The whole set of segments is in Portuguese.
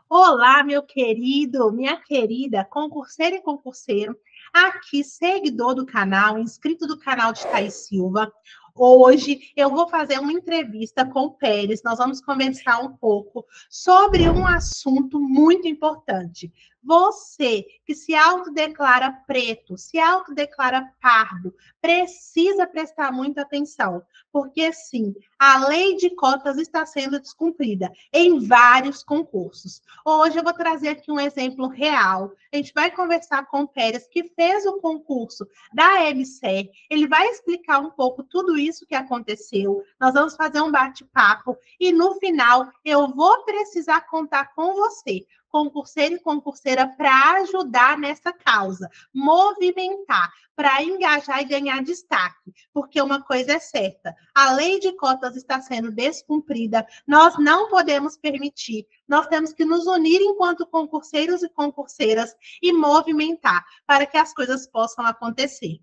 Olá, meu querido, minha querida, concurseira e concurseiro, aqui, seguidor do canal, inscrito do canal de Thaís Silva. Hoje eu vou fazer uma entrevista com o Pérez. Nós vamos conversar um pouco sobre um assunto muito importante. Você que se autodeclara preto, se autodeclara pardo, precisa prestar muita atenção, porque sim, a lei de cotas está sendo descumprida em vários concursos. Hoje eu vou trazer aqui um exemplo real. A gente vai conversar com o Pérez, que fez o concurso da EBSER. Ele vai explicar um pouco tudo isso que aconteceu. Nós vamos fazer um bate-papo e no final eu vou precisar contar com você, concurseiro e concurseira, para ajudar nessa causa, movimentar, para engajar e ganhar destaque. Porque uma coisa é certa, a lei de cotas está sendo descumprida, nós não podemos permitir, nós temos que nos unir enquanto concurseiros e concurseiras e movimentar para que as coisas possam acontecer.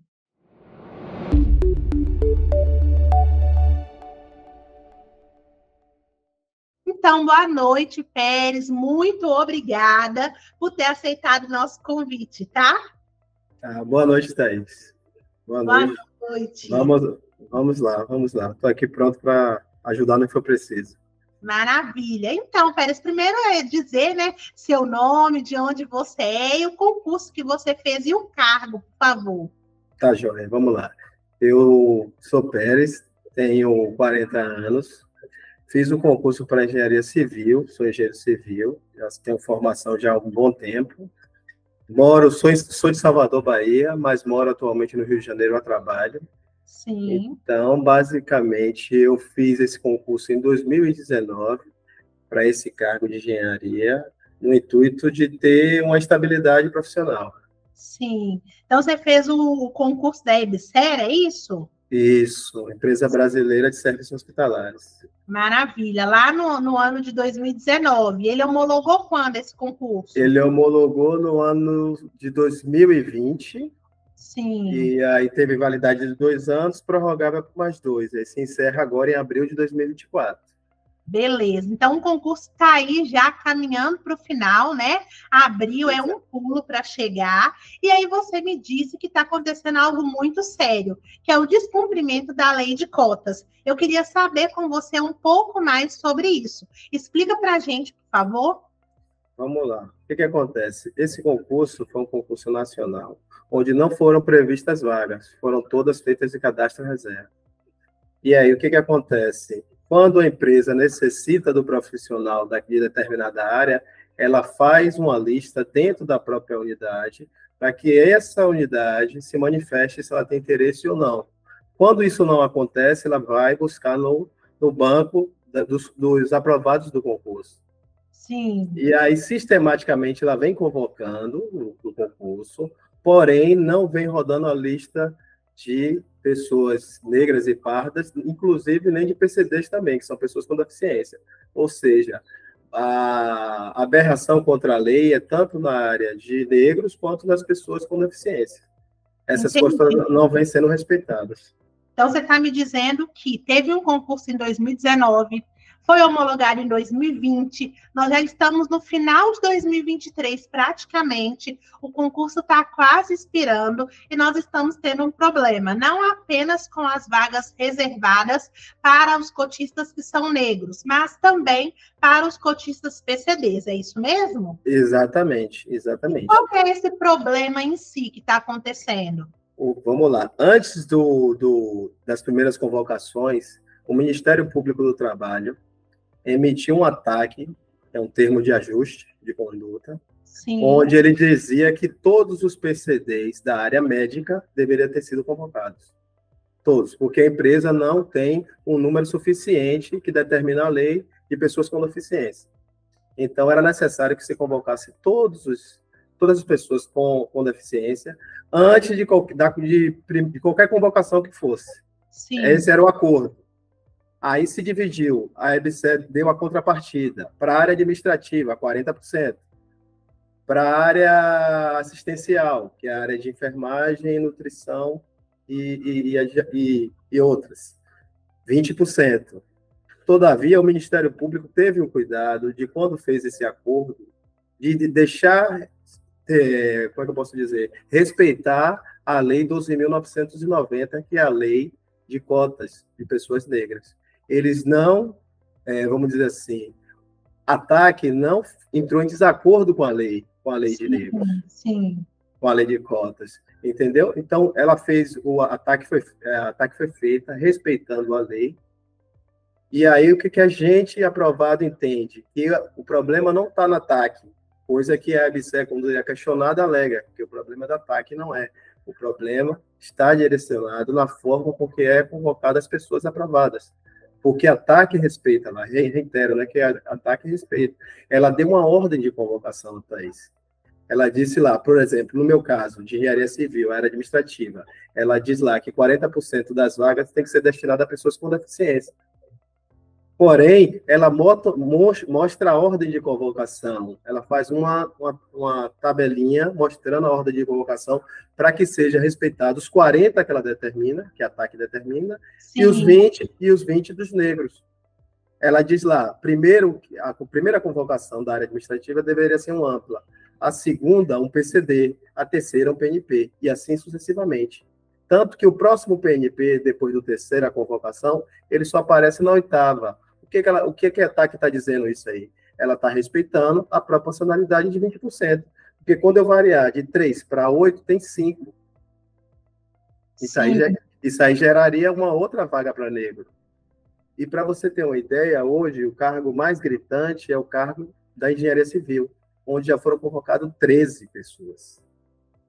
Então, boa noite, Pérez. Muito obrigada por ter aceitado o nosso convite, tá? Boa noite, Thaís. Boa noite. Noite. Vamos lá. Estou aqui pronto para ajudar no que for preciso. Maravilha. Então, Pérez, primeiro é dizer, né, seu nome, de onde você é e o concurso que você fez e o cargo, por favor. Tá, joia. Vamos lá. Eu sou Pérez, tenho 40 anos, fiz o concurso para engenharia civil, sou engenheiro civil, já tenho formação já há um bom tempo. Sou de Salvador, Bahia, mas moro atualmente no Rio de Janeiro a trabalho. Sim. Então, basicamente, eu fiz esse concurso em 2019 para esse cargo de engenharia, no intuito de ter uma estabilidade profissional. Sim. Então, você fez o concurso da EBSER, é isso? Isso, Empresa Brasileira de Serviços Hospitalares. Maravilha. Lá no ano de 2019. Ele homologou quando esse concurso? Ele homologou no ano de 2020. Sim. E aí teve validade de 2 anos, prorrogável por mais 2. Aí se encerra agora em abril de 2024. Beleza. Então, o concurso está aí já caminhando para o final, né? Abril é um pulo para chegar. E aí você me disse que está acontecendo algo muito sério, que é o descumprimento da lei de cotas. Eu queria saber com você um pouco mais sobre isso. Explica para a gente, por favor. Vamos lá. O que acontece? Esse concurso foi um concurso nacional, onde não foram previstas vagas, foram todas feitas de cadastro reserva. E aí, o que acontece? Quando a empresa necessita do profissional de determinada área, ela faz uma lista dentro da própria unidade para que essa unidade se manifeste se ela tem interesse ou não. Quando isso não acontece, ela vai buscar no banco dos aprovados do concurso. Sim. E aí, sistematicamente, ela vem convocando o concurso, porém, não vem rodando a lista de pessoas negras e pardas, inclusive nem de PCDs também, que são pessoas com deficiência. Ou seja, a aberração contra a lei é tanto na área de negros quanto das pessoas com deficiência. Essas coisas não vêm sendo respeitadas. Então, você está me dizendo que teve um concurso em 2019, foi homologado em 2020, nós já estamos no final de 2023, praticamente, o concurso está quase expirando e nós estamos tendo um problema, não apenas com as vagas reservadas para os cotistas que são negros, mas também para os cotistas PCDs, é isso mesmo? Exatamente. E qual é esse problema em si que está acontecendo? Vamos lá. Antes das primeiras convocações, o Ministério Público do Trabalho emitiu um ataque, é um termo de ajuste de conduta, Sim. Onde ele dizia que todos os PCDs da área médica deveriam ter sido convocados. Todos, porque a empresa não tem um número suficiente que determina a lei de pessoas com deficiência. Então, era necessário que se convocasse todas as pessoas com deficiência antes de qualquer convocação que fosse. Sim. Esse era o acordo. Aí se dividiu, a EBSER deu a contrapartida para a área administrativa, 40%, para a área assistencial, que é a área de enfermagem, nutrição e outras, 20%. Todavia, o Ministério Público teve o cuidado de, quando fez esse acordo, de deixar, como é que eu posso dizer, respeitar a Lei 12.990, que é a lei de cotas de pessoas negras. Eles não, vamos dizer assim, a TAC não entrou em desacordo com a lei de negros, sim. com a lei de cotas, entendeu? Então, ela fez, a TAC foi feita respeitando a lei. E aí, o que a gente, aprovado, entende? Que o problema não está na TAC, coisa que a EBSER, quando é questionada, alega, que o problema da TAC não é. O problema está direcionado na forma com que é convocada as pessoas aprovadas. Porque a TAC respeita, ela reitero, né, que a TAC respeita. Ela deu uma ordem de convocação, Thaís. Ela disse lá, por exemplo, no meu caso, de engenharia civil, área administrativa, ela diz lá que 40% das vagas tem que ser destinada a pessoas com deficiência. Porém, ela mostra a ordem de convocação, ela faz uma tabelinha mostrando a ordem de convocação para que seja respeitado os 40 que ela determina, que a TAC determina, e os 20 dos negros. Ela diz lá, primeiro, a primeira convocação da área administrativa deveria ser uma ampla, a segunda, um PCD, a terceira, um PNP, e assim sucessivamente. Tanto que o próximo PNP, depois do terceira convocação, ele só aparece na oitava. O que a TAC está dizendo isso aí? Ela está respeitando a proporcionalidade de 20%. Porque quando eu variar de 3 para 8, tem 5. Isso aí geraria uma outra vaga para negro. E para você ter uma ideia, hoje o cargo mais gritante é o cargo da engenharia civil, onde já foram convocadas 13 pessoas.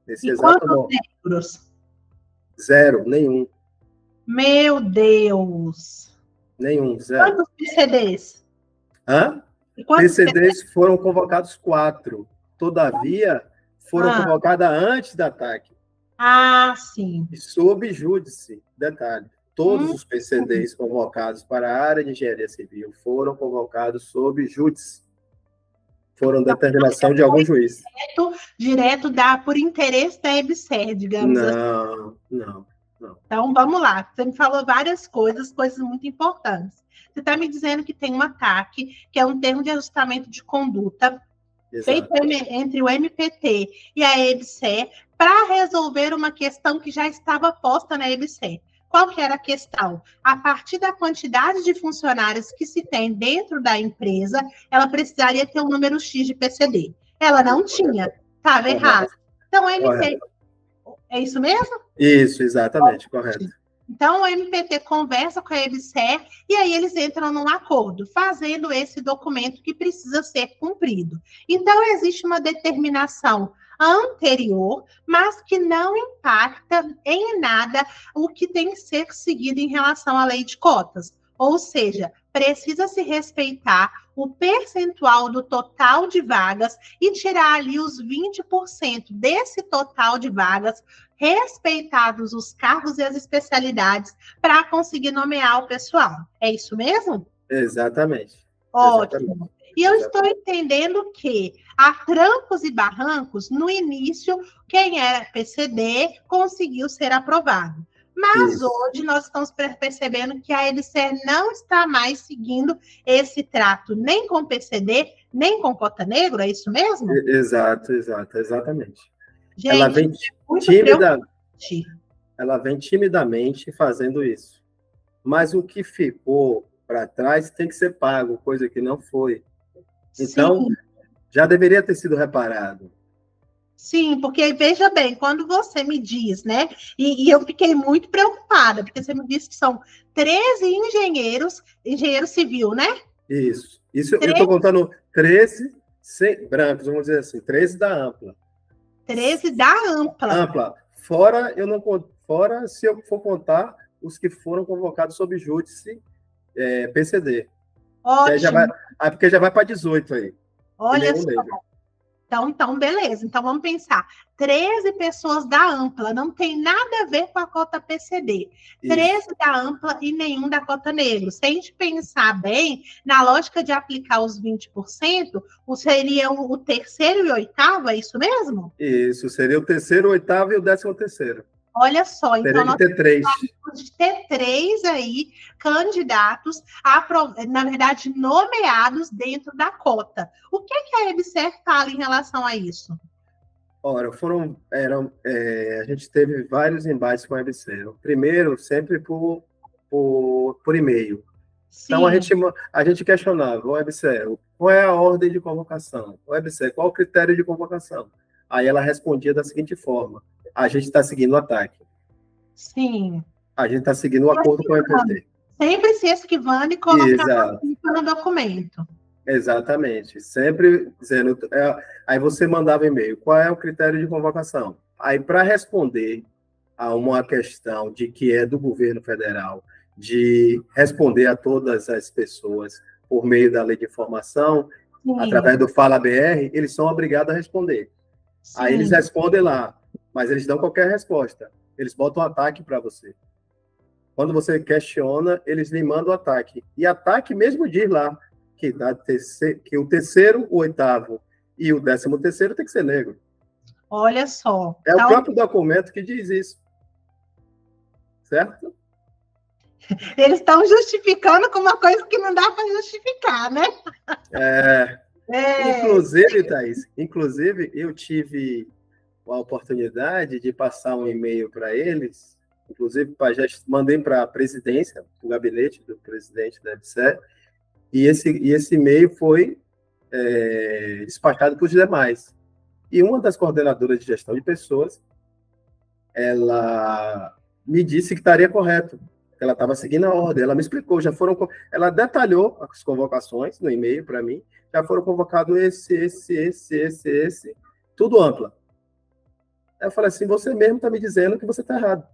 Nesse exato momento. Negros? 0, nenhum. Meu Deus! Nenhum, 0. Quantos PCDs? Hã? PCDs foram convocados 4. Todavia, foram convocadas antes da TAC. Ah, sim. E sob júdice, detalhe. Todos os PCDs convocados para a área de engenharia civil foram convocados sob júdice. Foram determinação de algum juiz. Direto por interesse da EBSER, digamos assim. Não. Então, vamos lá. Você me falou várias coisas muito importantes. Você está me dizendo que tem uma TAC, que é um termo de ajustamento de conduta, feito entre o MPT e a EBSER, para resolver uma questão que já estava posta na EBSER. Qual que era a questão? A partir da quantidade de funcionários que se tem dentro da empresa, ela precisaria ter um número X de PCD. Ela não tinha. Estava errado. Então, o MPT... É isso mesmo? Isso, exatamente, correto. Então, o MPT conversa com a EBSER e aí eles entram num acordo, fazendo esse documento que precisa ser cumprido. Então, existe uma determinação anterior, mas que não impacta em nada o que tem que ser seguido em relação à lei de cotas. Ou seja, precisa se respeitar o percentual do total de vagas e tirar ali os 20% desse total de vagas, respeitados os cargos e as especialidades, para conseguir nomear o pessoal. É isso mesmo? Exatamente. Ótimo. Exatamente. E eu estou entendendo que, a trancos e barrancos, no início, quem era PCD conseguiu ser aprovado. Mas hoje nós estamos percebendo que a EBSER não está mais seguindo esse trato nem com PCD, nem com cota negra, é isso mesmo? Exatamente. Gente, ela vem timidamente fazendo isso. Mas o que ficou para trás tem que ser pago, coisa que não foi. Então, já deveria ter sido reparado. Sim, porque veja bem, quando você me diz, né? E eu fiquei muito preocupada, porque você me disse que são 13 engenheiro civil, né? Isso. Eu estou contando 13 brancos, vamos dizer assim, 13 da ampla. 13 da ampla. Fora se eu for contar os que foram convocados sob júdice PCD. Ótimo. Porque já vai para 18 aí. Olha só. Então, beleza. Então, vamos pensar. 13 pessoas da ampla, não tem nada a ver com a cota PCD. Isso. 13 da ampla e nenhum da cota negro. Se a gente pensar bem, na lógica de aplicar os 20%, seriam o terceiro e o oitavo, é isso mesmo? Isso, seria o terceiro, o oitavo e o 13º. Olha só, então Teria que nós ter 3. temos de ter 3 aí candidatos, na verdade, nomeados dentro da cota. O que a EBSER fala em relação a isso? Ora, a gente teve vários embates com a EBSER. O primeiro, sempre por e-mail. Então, Sim. a gente questionava, o EBSER, qual é a ordem de convocação? O EBSER, qual o critério de convocação? Aí ela respondia da seguinte forma, a gente está seguindo o ataque. Sim. A gente está seguindo o acordo com o EPT. Sempre se esquivando e colocando no documento. Exatamente. Sempre dizendo... aí você mandava e-mail, qual é o critério de convocação? Aí, para responder a uma questão de que é do governo federal, de responder a todas as pessoas por meio da lei de informação, sim, através do Fala BR, eles são obrigados a responder. Sim. Aí eles respondem lá, mas eles dão qualquer resposta. Eles botam um ataque para você. Quando você questiona, eles lhe mandam o ataque. E ataque mesmo diz lá que o terceiro, o oitavo e o 13º tem que ser negro. Olha só. É o próprio documento que diz isso. Certo? Eles estão justificando com uma coisa que não dá para justificar, né? Inclusive, Thaís, eu tive a oportunidade de passar um e-mail para eles, inclusive já mandei para a presidência, o gabinete do presidente da EBSER, e esse e-mail foi despachado para os demais. E uma das coordenadoras de gestão de pessoas, ela me disse que estaria correto, que ela estava seguindo a ordem. Ela me explicou, ela detalhou as convocações no e-mail para mim, já foram convocados esse, tudo ampla. Aí eu falei assim, você mesmo está me dizendo que você está errado.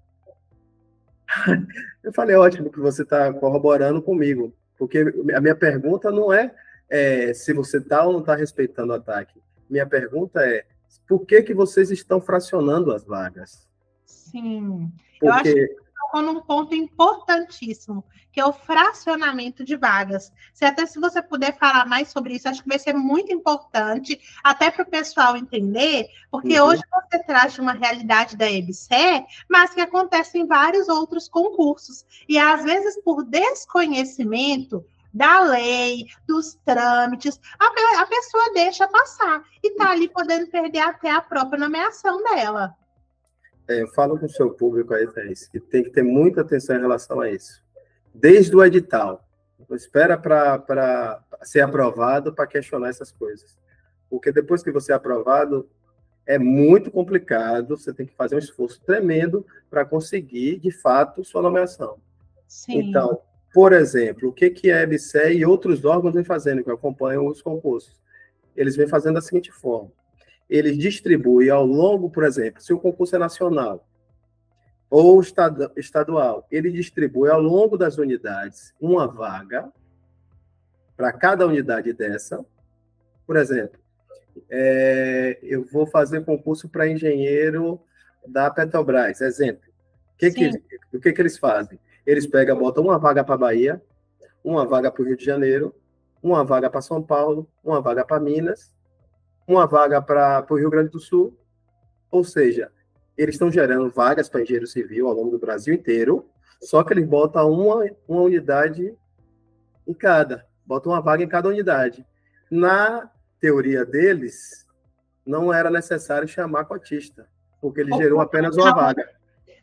Eu falei, ótimo que você está corroborando comigo, porque a minha pergunta não é se você está ou não está respeitando o ataque. Minha pergunta é, por que vocês estão fracionando as vagas? Sim, porque... eu acho que tocou num ponto importantíssimo, que é o fracionamento de vagas. Se você puder falar mais sobre isso, acho que vai ser muito importante, até para o pessoal entender, porque hoje você traz uma realidade da EBSER, mas que acontece em vários outros concursos. E, às vezes, por desconhecimento da lei, dos trâmites, a pessoa deixa passar e está ali podendo perder até a própria nomeação dela. Eu falo com o seu público aí, Thaís, que tem que ter muita atenção em relação a isso. Desde o edital. Não espera para ser aprovado para questionar essas coisas. Porque depois que você é aprovado, é muito complicado, você tem que fazer um esforço tremendo para conseguir, de fato, sua nomeação. Sim. Então, por exemplo, o que a EBSER e outros órgãos vêm fazendo, que acompanham os concursos? Eles vêm fazendo da seguinte forma. Eles distribuem ao longo, por exemplo, se o concurso é nacional ou estadual, ele distribui ao longo das unidades uma vaga para cada unidade dessa. Por exemplo, eu vou fazer concurso para engenheiro da Petrobras, exemplo. O que eles fazem? Eles botam uma vaga para Bahia, uma vaga para o Rio de Janeiro, uma vaga para São Paulo, uma vaga para Minas, uma vaga para o Rio Grande do Sul, ou seja, eles estão gerando vagas para engenheiro civil ao longo do Brasil inteiro, só que eles botam uma unidade em cada, botam uma vaga em cada unidade. Na teoria deles, não era necessário chamar cotista, porque ele gerou apenas uma vaga.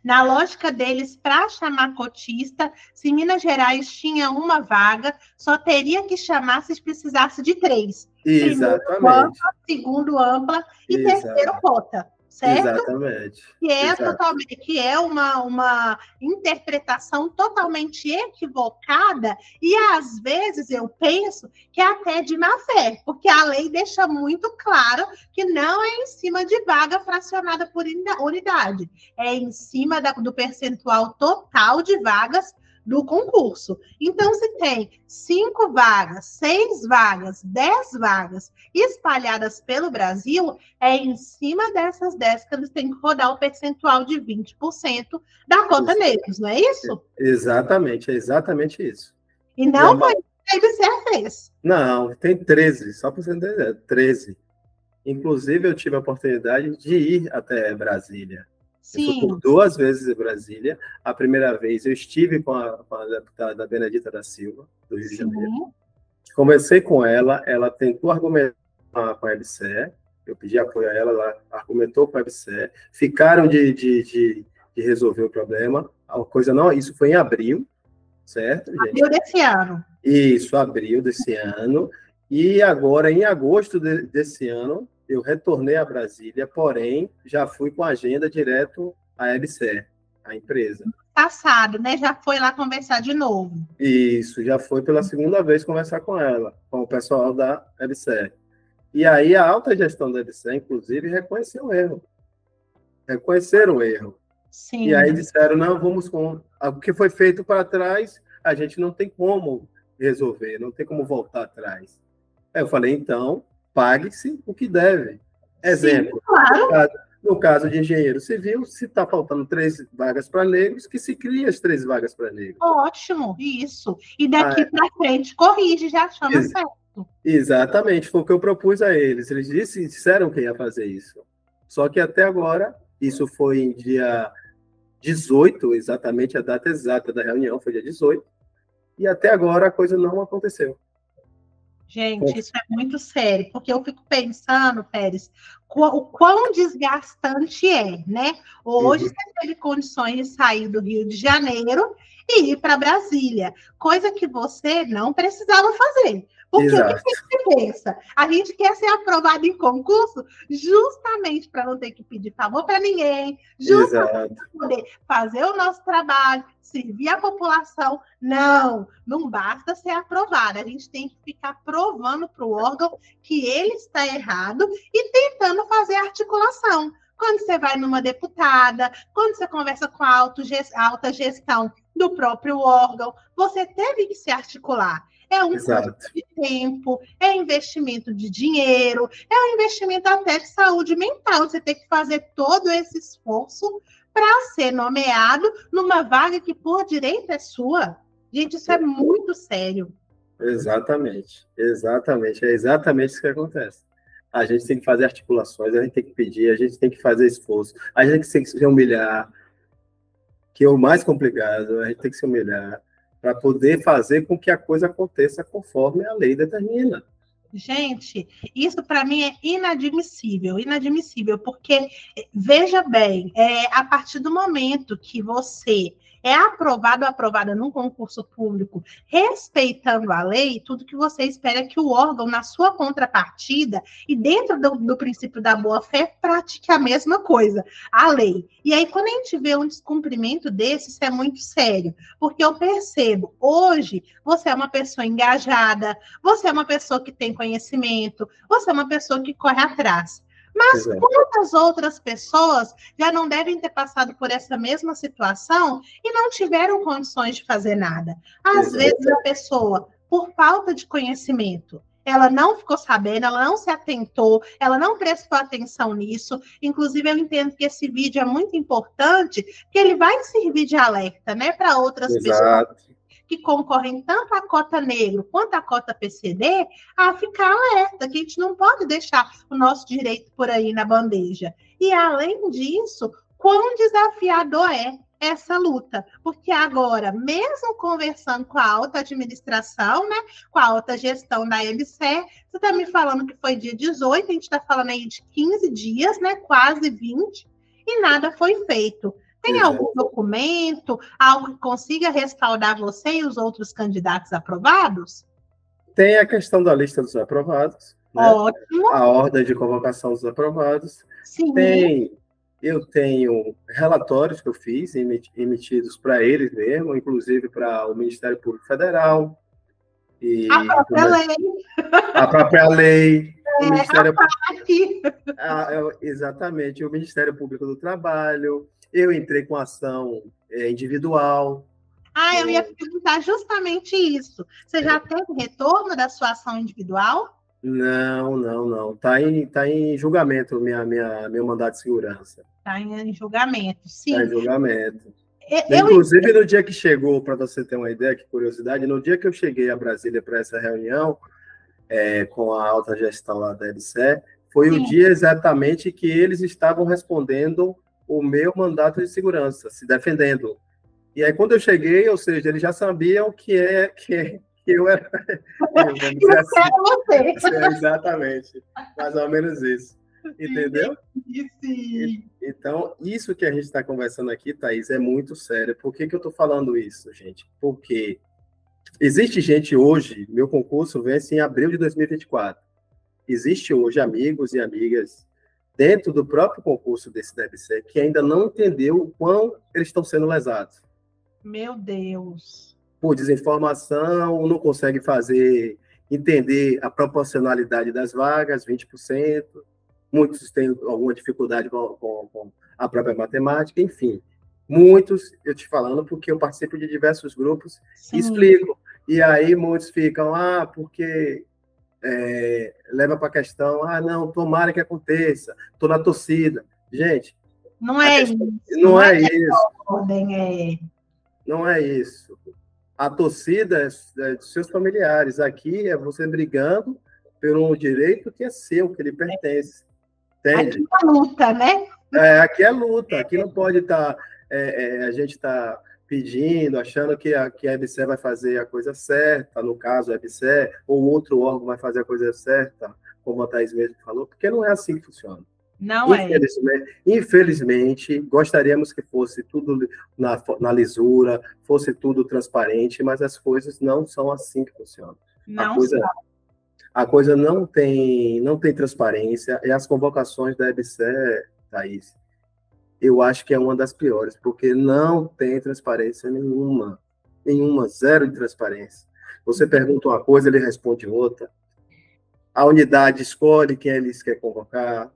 Na lógica deles, para chamar cotista, se Minas Gerais tinha uma vaga, só teria que chamar se precisasse de 3. Exatamente. Primeiro ampla, segundo ampla e terceiro cota, certo? Exatamente. Que é uma interpretação totalmente equivocada e, às vezes, eu penso que é até de má fé, porque a lei deixa muito claro que não é em cima de vaga fracionada por unidade, é em cima do percentual total de vagas do concurso. Então, se tem 5 vagas, 6 vagas, 10 vagas espalhadas pelo Brasil, é em cima dessas 10 que eles têm que rodar o percentual de 20% da cota negros, não é isso? Exatamente, é exatamente isso. E não foi isso que a EBSER fez. Não, tem 13, só para você entender, 13. Inclusive, eu tive a oportunidade de ir até Brasília. Eu fui por Sim. 2 vezes em Brasília. A primeira vez eu estive com a deputada Benedita da Silva, do Rio de Janeiro. Sim. Conversei com ela, ela tentou argumentar com a EBSER, eu pedi apoio a ela, ela argumentou com a EBSER, ficaram de resolver o problema, a coisa não, isso foi em abril, certo, gente? Abril desse ano. Isso, abril desse ano, e agora, em agosto desse ano, eu retornei a Brasília, porém, já fui com a agenda direto à EBSER, a empresa. Passado, né? Já foi lá conversar de novo. Isso, já foi pela segunda vez conversar com ela, com o pessoal da EBSER. E aí a alta gestão da EBSER, inclusive, reconheceu o erro. Reconheceram o erro. Sim. E aí disseram, não, vamos com... O que foi feito para trás, a gente não tem como resolver, não tem como voltar atrás. Aí eu falei, então, pague-se o que deve. Exemplo, sim, claro. no caso de engenheiro civil, se está faltando 3 vagas para negros, que se crie as 3 vagas para negros. Ótimo, isso. E daqui para frente, corrige, já chama certo. Exatamente, foi o que eu propus a eles. Eles disseram que ia fazer isso. Só que até agora, isso foi em dia 18, exatamente a data exata da reunião, foi dia 18, e até agora a coisa não aconteceu. Gente, isso é muito sério, porque eu fico pensando, Pérez, o quão desgastante é, né? Hoje você teve condições de sair do Rio de Janeiro e ir para Brasília, coisa que você não precisava fazer. Porque o que a gente pensa? A gente quer ser aprovado em concurso justamente para não ter que pedir favor para ninguém, justamente para poder fazer o nosso trabalho, servir a população. Não, não basta ser aprovado. A gente tem que ficar provando para o órgão que ele está errado e tentando fazer articulação. Quando você vai numa deputada, quando você conversa com a alta gestão do próprio órgão, você teve que se articular. É um custo de tempo, é investimento de dinheiro, é um investimento até de saúde mental. Você tem que fazer todo esse esforço para ser nomeado numa vaga que, por direito, é sua. Gente, isso é muito sério. Exatamente. É exatamente isso que acontece. A gente tem que fazer articulações, a gente tem que pedir, a gente tem que fazer esforço, a gente tem que se humilhar, que é o mais complicado, a gente tem que se humilhar para poder fazer com que a coisa aconteça conforme a lei determina. Gente, isso para mim é inadmissível, porque, veja bem, a partir do momento que você é aprovado ou aprovada num concurso público, respeitando a lei, tudo que você espera é que o órgão, na sua contrapartida, e dentro do princípio da boa-fé, pratique a mesma coisa, a lei. E aí, quando a gente vê um descumprimento desse, isso é muito sério, porque eu percebo, hoje, você é uma pessoa engajada, você é uma pessoa que tem conhecimento, você é uma pessoa que corre atrás. Mas quantas outras pessoas já não devem ter passado por essa mesma situação e não tiveram condições de fazer nada? Às vezes a pessoa, por falta de conhecimento, ela não ficou sabendo, ela não se atentou, ela não prestou atenção nisso. Inclusive, eu entendo que esse vídeo é muito importante, que ele vai servir de alerta, né, para outras pessoas que concorrem tanto à cota negro quanto à cota PCD, a ficar alerta, que a gente não pode deixar o nosso direito por aí na bandeja. E, além disso, quão desafiador é essa luta, porque agora, mesmo conversando com a alta administração, né, com a alta gestão da EBSER, você está me falando que foi dia 18, a gente está falando aí de 15 dias, né, quase 20, e nada foi feito. Tem algum documento, algo que consiga respaldar você e os outros candidatos aprovados? Tem a questão da lista dos aprovados, né? Ótimo. A ordem de convocação dos aprovados. Sim. Eu tenho relatórios que eu fiz, emitidos para eles mesmo, inclusive para o Ministério Público Federal. E a própria lei. A própria lei. O Ministério... exatamente, o Ministério Público do Trabalho. Eu entrei com ação individual. Eu ia perguntar justamente isso. Você já teve retorno da sua ação individual? Não. Está em julgamento meu mandato de segurança. Está em julgamento, sim. Está em julgamento. Inclusive, no dia que chegou, para você ter uma ideia, que curiosidade, no dia que eu cheguei a Brasília para essa reunião, com a alta gestão lá da EBSER, foi o dia exatamente que eles estavam respondendo o meu mandato de segurança, se defendendo. E aí, quando eu cheguei, ou seja, eles já sabiam que eu era, vamos dizer assim, exatamente, mais ou menos isso. Entendeu? Sim. Então, isso que a gente está conversando aqui, Thaís, é muito sério. Por que eu estou falando isso, gente? Porque existe gente hoje, meu concurso vence em abril de 2024. Existe hoje amigos e amigas dentro do próprio concurso desse DBC que ainda não entendeu o quão eles estão sendo lesados. Meu Deus. Por desinformação, não consegue entender a proporcionalidade das vagas, 20%. Muitos têm alguma dificuldade com a própria matemática, enfim. Muitos, eu te falando, porque eu participo de diversos grupos e explico. E aí muitos ficam, porque leva para a questão, não, tomara que aconteça, estou na torcida. Gente, não é isso. Não é isso. Ordem, Não é isso. A torcida é dos seus familiares. Aqui é você brigando por um direito que é seu, que lhe pertence. Entende? Aqui é luta, né? Aqui é luta. Aqui não pode estar... a gente está pedindo, achando que a EBSER vai fazer a coisa certa, no caso a EBSER, ou outro órgão vai fazer a coisa certa, como a Thaís mesmo falou, porque não é assim que funciona. Não Infelizmente, gostaríamos que fosse tudo na lisura, fosse tudo transparente, mas as coisas não são assim que funcionam. A coisa não tem transparência, e as convocações da EBSER, Thaís, eu acho que é uma das piores, porque não tem transparência nenhuma, zero de transparência. Você pergunta uma coisa, ele responde outra. A unidade escolhe quem eles quer convocar.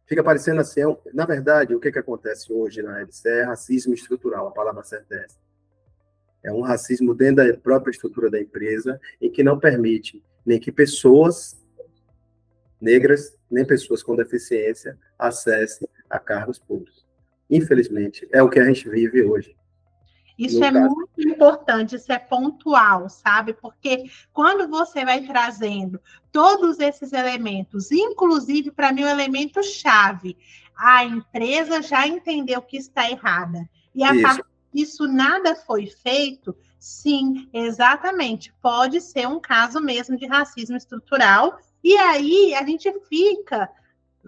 Fica parecendo assim, na verdade, o que acontece hoje na EBSER é racismo estrutural, a palavra certa é essa. É um racismo dentro da própria estrutura da empresa, em que não permite nem que pessoas negras, nem pessoas com deficiência acessem a cargos públicos. Infelizmente, é o que a gente vive hoje. Isso é muito importante, isso é pontual, sabe? Porque quando você vai trazendo todos esses elementos, inclusive, para mim, o elemento chave, a empresa já entendeu que está errada. E a partir disso nada foi feito, sim, exatamente. Pode ser um caso mesmo de racismo estrutural, e aí a gente fica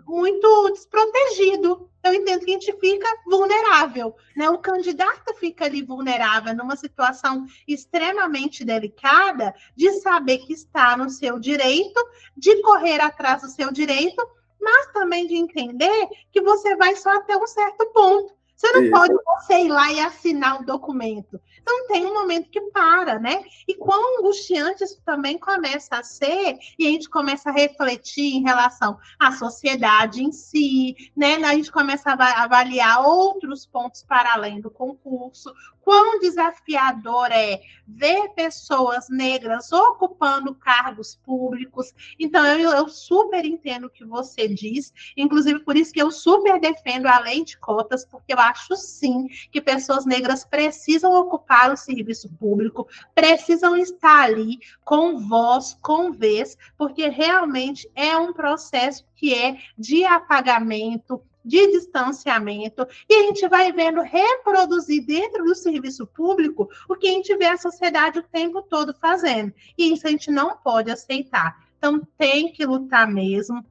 muito desprotegido. Eu entendo que a gente fica vulnerável, né? O candidato fica ali vulnerável numa situação extremamente delicada de saber que está no seu direito, de correr atrás do seu direito, mas também de entender que você vai só até um certo ponto. Você não pode ir lá e assinar o documento. Então, tem um momento que para, né? E quão angustiante isso também começa a ser, e a gente começa a refletir em relação à sociedade em si, né? A gente começa a avaliar outros pontos para além do concurso. Quão desafiador é ver pessoas negras ocupando cargos públicos. Então, eu super entendo o que você diz, inclusive por isso que eu super defendo a lei de cotas, porque eu acho sim que pessoas negras precisam ocupar o serviço público, precisam estar ali com voz, com vez, porque realmente é um processo que é de apagamento, de distanciamento, e a gente vai vendo reproduzir dentro do serviço público o que a gente vê a sociedade o tempo todo fazendo. E isso a gente não pode aceitar. Então, tem que lutar mesmo.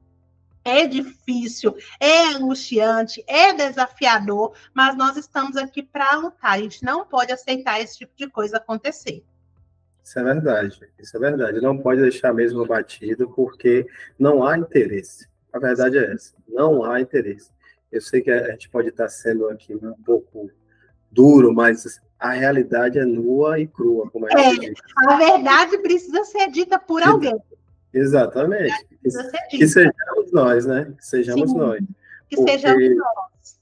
É difícil, é angustiante, é desafiador, mas nós estamos aqui para lutar. A gente não pode aceitar esse tipo de coisa acontecer. Isso é verdade. Não pode deixar mesmo batido, porque não há interesse. A verdade é essa, não há interesse. Eu sei que a gente pode estar sendo aqui um pouco duro, mas a realidade é nua e crua, como a gente diz. A verdade precisa ser dita por alguém. Exatamente. Que sejamos nós, né? Que sejamos nós. Que sejamos nós.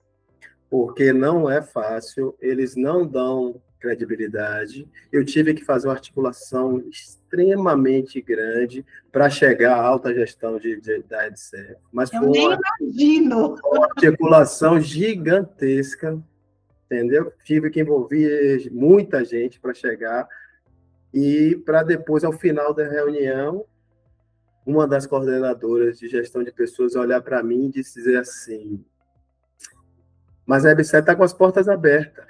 Porque não é fácil, eles não dão credibilidade. Eu tive que fazer uma articulação extremamente grande para chegar à alta gestão da EBSER. Mas eu nem imagino. Uma articulação gigantesca, entendeu? Tive que envolver muita gente para chegar e para depois, ao final da reunião, uma das coordenadoras de gestão de pessoas olhar para mim e dizer assim: Mas a EBSERH está com as portas abertas.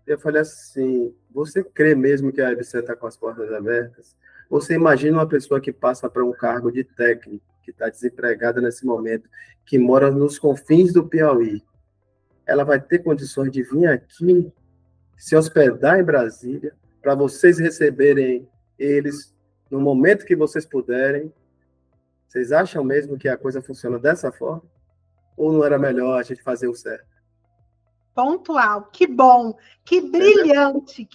Eu falei assim, você crê mesmo que a EBSERH está com as portas abertas? Você imagina uma pessoa que passa para um cargo de técnico, que está desempregada nesse momento, que mora nos confins do Piauí. Ela vai ter condições de vir aqui, se hospedar em Brasília, para vocês receberem eles no momento que vocês puderem. Vocês acham mesmo que a coisa funciona dessa forma? Ou não era melhor a gente fazer o certo? Pontual, que bom, que brilhante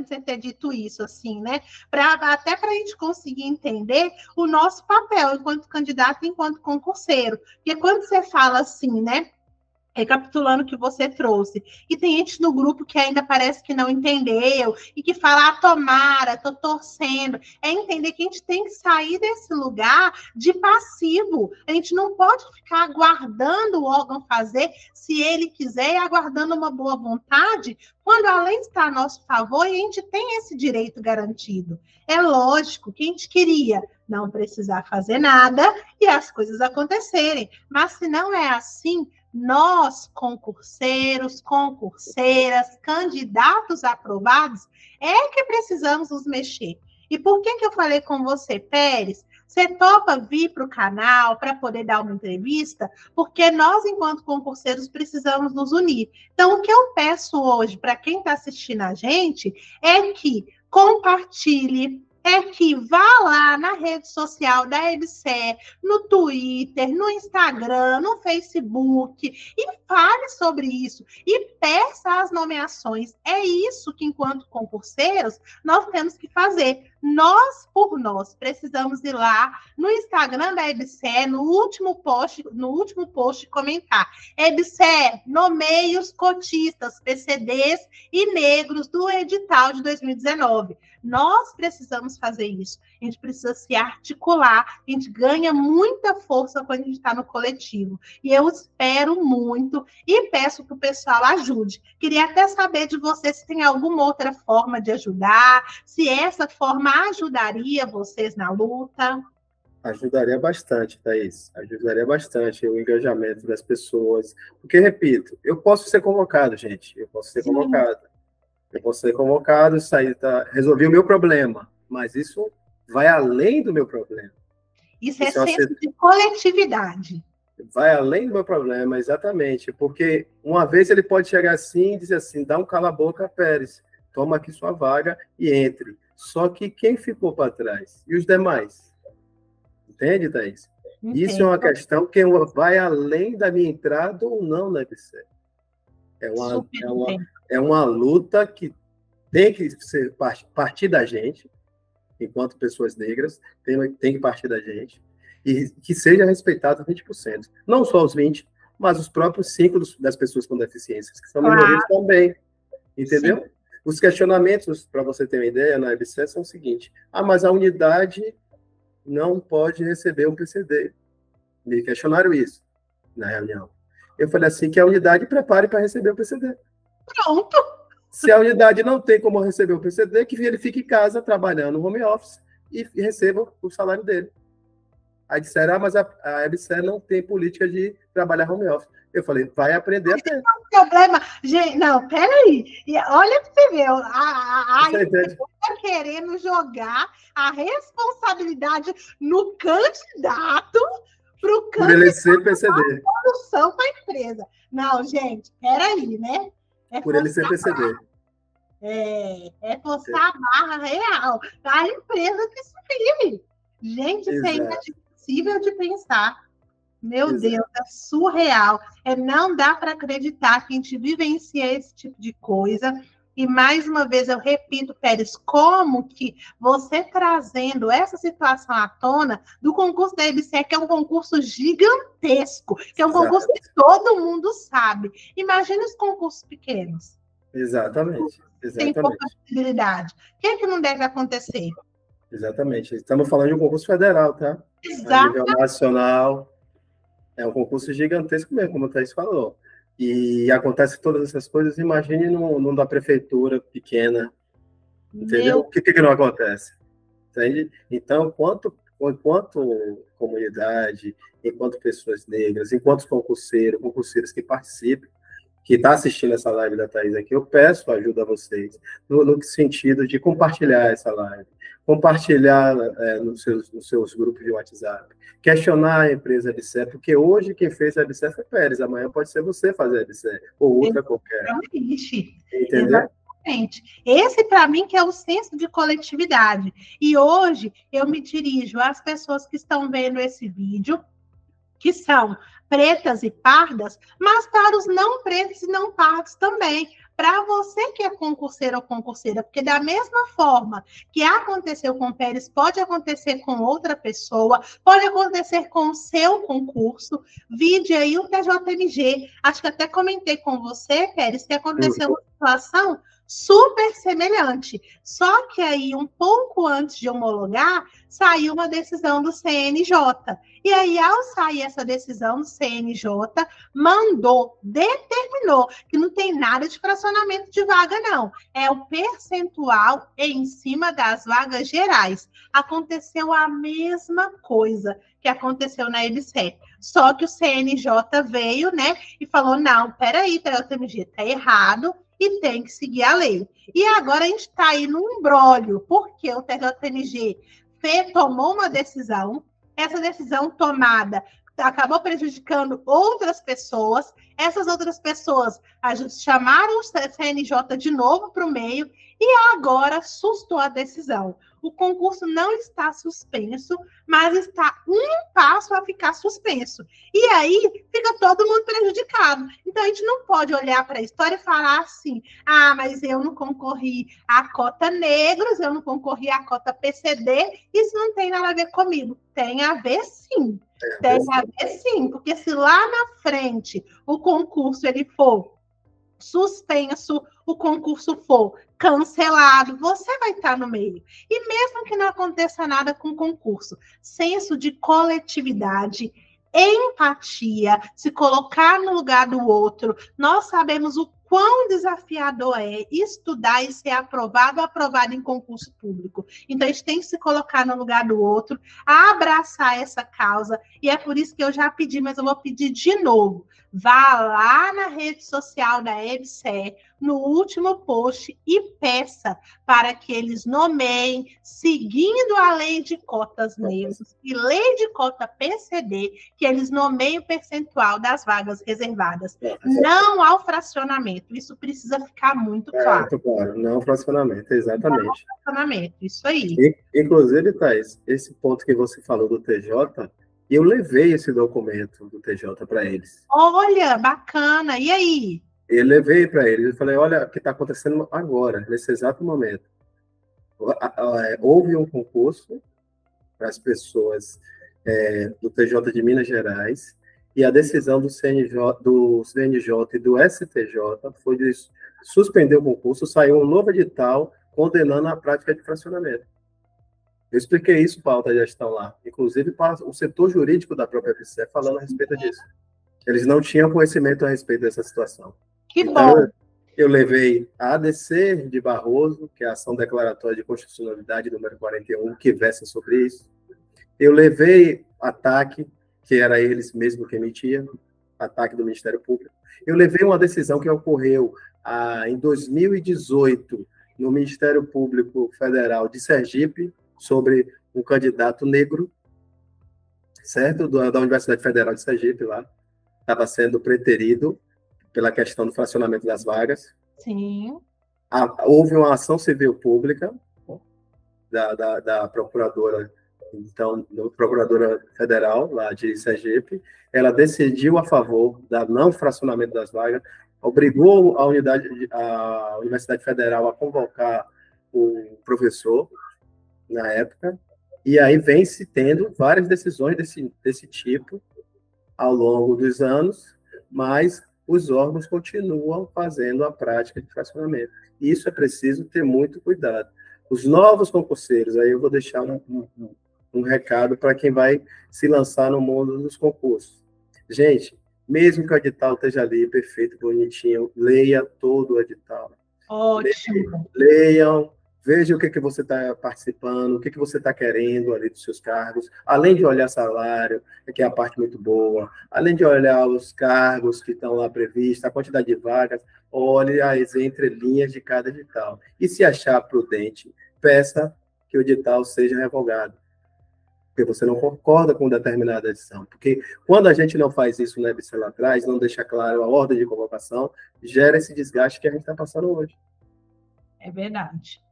você ter dito isso, assim, né? Até para a gente conseguir entender o nosso papel enquanto candidato, enquanto concurseiro. Porque quando você fala assim, né? Recapitulando o que você trouxe. E tem gente no grupo que ainda parece que não entendeu e que fala, tomara, tô torcendo. É entender que a gente tem que sair desse lugar de passivo. A gente não pode ficar aguardando o órgão fazer se ele quiser e aguardando uma boa vontade, quando além de estar a nosso favor, a gente tem esse direito garantido. É lógico que a gente queria não precisar fazer nada e as coisas acontecerem. Mas se não é assim, nós, concurseiros, concurseiras, candidatos aprovados, é que precisamos nos mexer. E por que eu falei com você, Pérez? Você topa vir para o canal para poder dar uma entrevista? Porque nós, enquanto concurseiros, precisamos nos unir. Então, o que eu peço hoje para quem está assistindo a gente é que compartilhe, é que vá lá na rede social da EBSERH, no Twitter, no Instagram, no Facebook, e fale sobre isso, e peça as nomeações. É isso que, enquanto concurseiros, nós temos que fazer. Nós, por nós, precisamos ir lá no Instagram da EBSERH, no último post, comentar. EBSERH, nomeie os cotistas, PCDs e negros do edital de 2019. Nós precisamos fazer isso. A gente precisa se articular. A gente ganha muita força quando a gente está no coletivo. E eu espero muito e peço que o pessoal ajude. Queria até saber de você se tem alguma outra forma de ajudar, se essa forma ajudaria vocês na luta. Ajudaria bastante, Thaís. Ajudaria bastante o engajamento das pessoas. Porque, repito, eu posso ser convocado, gente. Eu posso ser convocado. Eu posso ser convocado, resolver o meu problema. Mas isso vai além do meu problema. Isso é senso de coletividade. Vai além do meu problema, exatamente. Porque uma vez ele pode chegar assim e dizer assim, dá um cala-boca, Pérez, toma aqui sua vaga e entre. Só que quem ficou para trás? E os demais? Entende, Thaís? Entendo. Isso é uma questão que vai além da minha entrada ou não na EBSERH. É uma luta que tem que partir da gente, enquanto pessoas negras, tem que partir da gente, e que seja respeitado 20%. Não só os 20%, mas os próprios 5% das pessoas com deficiências, que são minorias também. Entendeu? Sim. Os questionamentos, para você ter uma ideia, na EBSERH são o seguinte: mas a unidade não pode receber um PCD. Me questionaram isso na reunião. Eu falei assim, que a unidade prepare para receber o PCD. Pronto! Se a unidade não tem como receber o PCD, que ele fique em casa trabalhando no home office e receba o salário dele. Aí disseram, mas a EBSERH não tem política de trabalhar home office. Eu falei, vai aprender a ter. Não tem problema. Gente, não, peraí. Olha para você ver, a empresa está querendo jogar a responsabilidade no candidato para o candidato. Por ele ser PCD. Solução para a empresa. Não, gente, peraí, né? Por ele ser PCD. É forçar a barra real. A empresa que se firme. Gente, isso é impossível de pensar. Meu Deus, é surreal. Não dá para acreditar que a gente vivencia esse tipo de coisa. E, mais uma vez, eu repito, Pérez, como que você trazendo essa situação à tona do concurso da EBSERH, que é um concurso gigantesco, que é um concurso que todo mundo sabe. Imagina os concursos pequenos. Exatamente. Tem pouca possibilidade. O que é que não deve acontecer? Exatamente. Estamos falando de um concurso federal, tá? Exato. A nível nacional. É um concurso gigantesco mesmo, como o Thaís falou. E acontece todas essas coisas, imagine num da prefeitura pequena. Entendeu? O que não acontece? Entende? Então, enquanto comunidade, enquanto pessoas negras, enquanto concurseiros que participem, que está assistindo essa live da Thaís aqui, eu peço ajuda a vocês, no sentido de compartilhar essa live, compartilhar nos seus grupos de WhatsApp, questionar a empresa EBSER, porque hoje quem fez a EBSER foi Pérez, amanhã pode ser você fazer a EBSER, ou outra qualquer. Entendeu? Exatamente. Esse, para mim, que é o senso de coletividade. E hoje, eu me dirijo às pessoas que estão vendo esse vídeo, que são pretas e pardas, mas para os não pretos e não pardos também. Para você que é concurseiro ou concurseira, porque da mesma forma que aconteceu com o Pérez, pode acontecer com outra pessoa, pode acontecer com o seu concurso. Vide aí o TJMG. Acho que até comentei com você, Pérez, que aconteceu uma situação super semelhante. Só que aí, um pouco antes de homologar, saiu uma decisão do CNJ. E aí, ao sair essa decisão do CNJ, determinou que não tem nada de fracionamento de vaga, não. É o percentual em cima das vagas gerais. Aconteceu a mesma coisa que aconteceu na EBSER. Só que o CNJ veio, né, e falou, não, peraí, TJMG, tá errado, e tem que seguir a lei. E agora a gente está aí num imbróglio, porque o TJMG tomou uma decisão, essa decisão tomada acabou prejudicando outras pessoas, essas outras pessoas chamaram o CNJ de novo para o meio e agora sustou a decisão. O concurso não está suspenso, mas está um passo a ficar suspenso. E aí fica todo mundo prejudicado. Então a gente não pode olhar para a história e falar assim, mas eu não concorri à cota negros, eu não concorri à cota PCD, isso não tem nada a ver comigo. Tem a ver sim. Tem a ver sim, porque se lá na frente o concurso ele for suspenso, o concurso for cancelado, você vai estar no meio. E mesmo que não aconteça nada com o concurso, senso de coletividade, empatia, se colocar no lugar do outro, nós sabemos o quão desafiador é estudar e ser aprovado em concurso público. Então, a gente tem que se colocar no lugar do outro, abraçar essa causa, e é por isso que eu já pedi, mas eu vou pedir de novo. Vá lá na rede social da EBSER, no último post, e peça para que eles nomeiem, seguindo a lei de cotas negras e lei de cota PCD, que eles nomeiem o percentual das vagas reservadas. Não ao fracionamento. Isso precisa ficar muito claro. Claro, não fracionamento, exatamente. Não fracionamento, isso aí. Inclusive, Thaís, esse ponto que você falou do TJ, eu levei esse documento do TJ para eles. Olha, bacana. E aí? Eu levei para eles. Eu falei, olha o que está acontecendo agora, nesse exato momento. Houve um concurso para as pessoas do TJ de Minas Gerais e a decisão do CNJ e do STJ foi de suspender o concurso, saiu um novo edital condenando a prática de fracionamento. Eu expliquei isso para a alta gestão lá, inclusive para o setor jurídico da própria EBSER, falando a respeito disso. Eles não tinham conhecimento a respeito dessa situação. Que bom! Eu levei a ADC de Barroso, que é a ação declaratória de constitucionalidade número 41, que versa sobre isso. Eu levei a TAC, que era eles mesmos que emitiam, a TAC do Ministério Público. Eu levei uma decisão que ocorreu em 2018 no Ministério Público Federal de Sergipe, sobre um candidato negro, certo? Da Universidade Federal de Sergipe, lá. Estava sendo preterido pela questão do fracionamento das vagas. Sim. Houve uma ação civil pública da procuradora, então, procuradora federal, lá de Sergipe. Ela decidiu a favor da não fracionamento das vagas, obrigou a Universidade Federal a convocar o professor, na época, e aí vem se tendo várias decisões desse tipo ao longo dos anos, mas os órgãos continuam fazendo a prática de fracionamento. E isso é preciso ter muito cuidado. Os novos concurseiros, aí eu vou deixar um recado para quem vai se lançar no mundo dos concursos. Gente, mesmo que o edital esteja ali, perfeito, bonitinho, leia todo o edital. Ótimo. Leiam, veja o que você está participando, o que você está querendo ali dos seus cargos, além de olhar salário, que é a parte muito boa, além de olhar os cargos que estão lá previstos, a quantidade de vagas, olhe as entrelinhas de cada edital. E se achar prudente, peça que o edital seja revogado, porque você não concorda com determinada edição. Porque quando a gente não faz isso no EBC lá atrás, não deixa claro a ordem de convocação, gera esse desgaste que a gente está passando hoje. É verdade.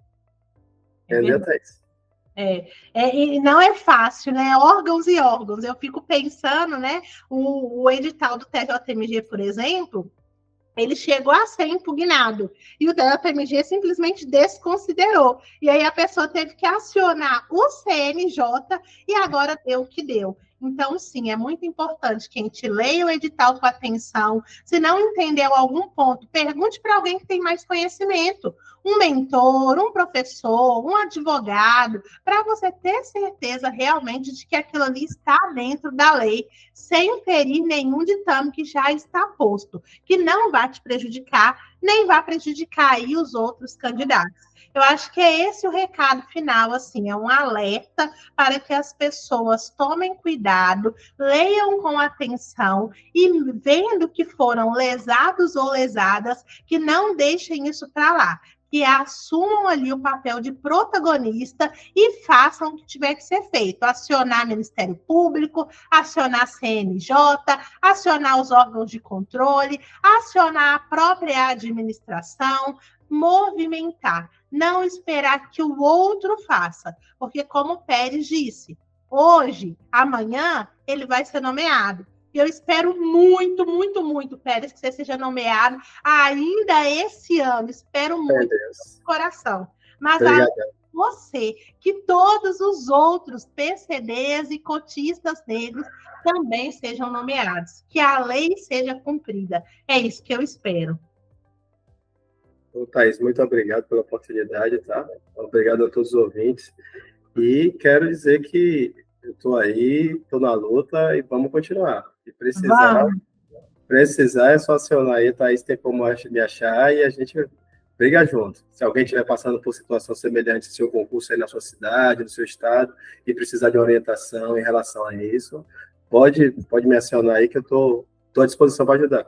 E não é fácil, né? Órgãos e órgãos. Eu fico pensando, né? O edital do TJMG, por exemplo, ele chegou a ser impugnado e o TJMG simplesmente desconsiderou. E aí a pessoa teve que acionar o CNJ e agora deu o que deu. Então, sim, é muito importante que a gente leia o edital com atenção. Se não entendeu algum ponto, pergunte para alguém que tem mais conhecimento. Um mentor, um professor, um advogado, para você ter certeza realmente de que aquilo ali está dentro da lei, sem ferir nenhum ditame que já está posto, que não vai te prejudicar, nem vai prejudicar aí os outros candidatos. Eu acho que é esse o recado final, assim, é um alerta para que as pessoas tomem cuidado, leiam com atenção e, vendo que foram lesados ou lesadas, que não deixem isso para lá, que assumam ali o papel de protagonista e façam o que tiver que ser feito. Acionar Ministério Público, acionar CNJ, acionar os órgãos de controle, acionar a própria administração, movimentar, não esperar que o outro faça, porque como o Pérez disse, hoje, amanhã, ele vai ser nomeado. E eu espero muito, muito, muito, Pérez, que você seja nomeado ainda esse ano. Espero muito de coração. Mas você, que todos os outros PCDs e cotistas negros também sejam nomeados. Que a lei seja cumprida. É isso que eu espero. Thaís, muito obrigado pela oportunidade, tá? Obrigado a todos os ouvintes. E quero dizer que eu estou aí, estou na luta e vamos continuar. Se precisar é só acionar aí, Thaís tem como me achar e a gente briga junto. Se alguém estiver passando por situação semelhante ao seu concurso aí na sua cidade, no seu estado, e precisar de orientação em relação a isso, pode me acionar aí que eu estou à disposição para ajudar.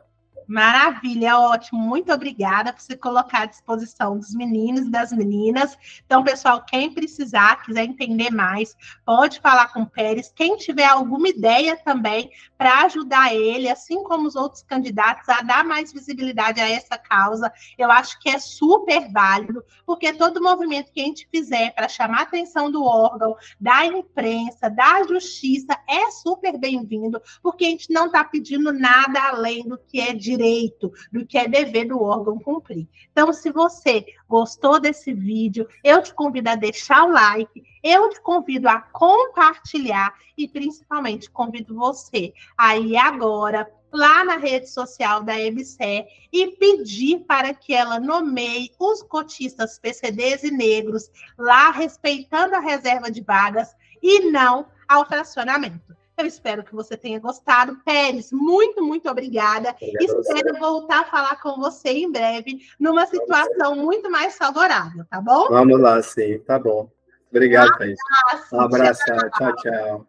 Maravilha, ótimo. Muito obrigada por se colocar à disposição dos meninos e das meninas. Então, pessoal, quem precisar, quiser entender mais, pode falar com o Pérez. Quem tiver alguma ideia também para ajudar ele, assim como os outros candidatos, a dar mais visibilidade a essa causa, eu acho que é super válido, porque todo movimento que a gente fizer para chamar a atenção do órgão, da imprensa, da justiça, é super bem-vindo, porque a gente não está pedindo nada além do que é direito, do que é dever do órgão cumprir. Então, se você gostou desse vídeo, eu te convido a deixar o like, eu te convido a compartilhar e, principalmente, convido você a ir agora lá na rede social da EBSER e pedir para que ela nomeie os cotistas PCDs e negros lá, respeitando a reserva de vagas e não ao fracionamento. Eu espero que você tenha gostado. Pérez, muito, muito obrigada. Espero voltar a falar com você em breve, numa situação muito mais favorável, tá bom? Vamos lá, sim. Tá bom. Obrigado, Thaís. Um abraço. Tchau, tchau.